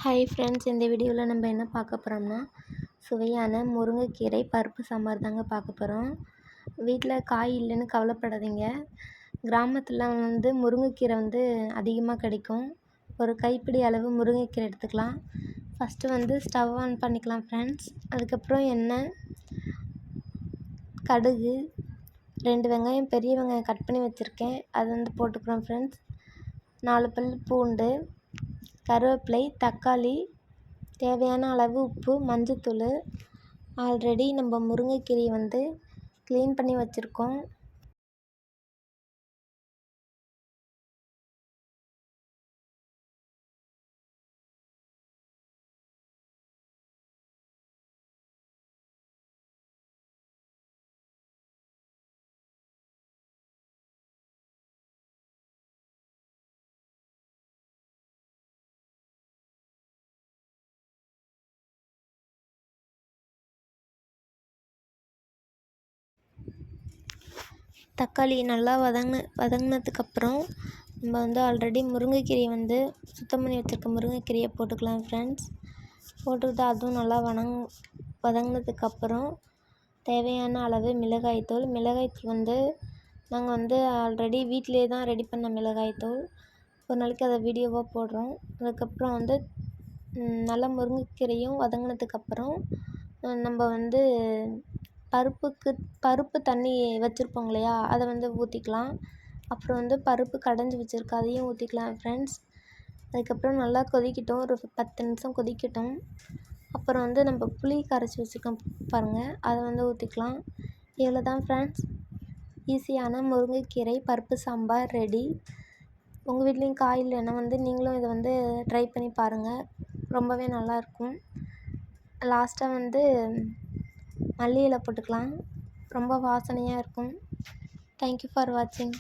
Hi friends, இந்த வீடியோவில் நம்ம என்ன பார்க்க போகிறோம்னா சுவையான முருங்கைக்கீரை பருப்பு சாம்பார் தாங்க பார்க்க போகிறோம். வீட்டில் காய் இல்லைன்னு கவலைப்படாதீங்க. கிராமத்தில் முருங்கைக்கீரை அதிகமாக கிடைக்கும். ஒரு கைப்பிடி அளவு முருங்கைக்கீரை எடுத்துக்கலாம். ஃபஸ்ட்டு ஸ்டவ் ஆன் பண்ணிக்கலாம் ஃப்ரெண்ட்ஸ். அதுக்கப்புறம் எண்ணெய், கடுகு, 2 வெங்காயம், பெரிய வெங்காயம் கட் பண்ணி வச்சுருக்கேன், அது போட்டுக்கிறோம் ஃப்ரெண்ட்ஸ். 4 பல் பூண்டு, கருவேப்பிலை, தக்காளி, தேவையான அளவு உப்பு, மஞ்சத்தூள். ஆல்ரெடி நம்ம முருங்கைக்கீரையை க்ளீன் பண்ணி வச்சுருக்கோம். தக்காளி நல்லா வதங்கினதுக்கப்புறம் நம்ம ஆல்ரெடி முருங்கைக்கீரையை சுத்தம் பண்ணி வச்சுருக்க முருங்கைக்கீரையை போட்டுக்கலாம் ஃப்ரெண்ட்ஸ். போட்டுக்கிட்டு அதுவும் நல்லா வதங்கினதுக்கப்புறம் தேவையான அளவு மிளகாய்த்தூள். நாங்கள் ஆல்ரெடி வீட்டிலே தான் ரெடி பண்ண மிளகாய்த்தூள். ஒரு நாளைக்கு அதை வீடியோவாக போடுறோம். அதுக்கப்புறம் நல்லா முருங்கைக்கீரையும் வதங்கினதுக்கப்புறம் நம்ம பருப்பு தண்ணி வச்சுருப்போங்க இல்லையா, அதை ஊற்றிக்கலாம். அப்புறம் பருப்பு கடைஞ்சி வச்சுருக்க அதையும் ஊற்றிக்கலாம் ஃப்ரெண்ட்ஸ். அதுக்கப்புறம் நல்லா கொதிக்கட்டும், ஒரு 10 நிமிஷம் கொதிக்கட்டும். அப்புறம் நம்ம புளி கரைச்சி வச்சுருக்கோம் பாருங்கள், அதை ஊற்றிக்கலாம். இவ்வளோ தான் ஃப்ரெண்ட்ஸ், ஈஸியான முருங்கைக்கீரை பருப்பு சாம்பார் ரெடி. உங்கள் வீட்லேயும் காய் இல்லைன்னா நீங்களும் இதை ட்ரை பண்ணி பாருங்கள், ரொம்பவே நல்லாயிருக்கும். லாஸ்ட்டாக மல்லி இலை போட்டுக்கலாம், ரொம்ப வாசனையாக இருக்கும். தேங்க்யூ ஃபார் வாட்சிங்.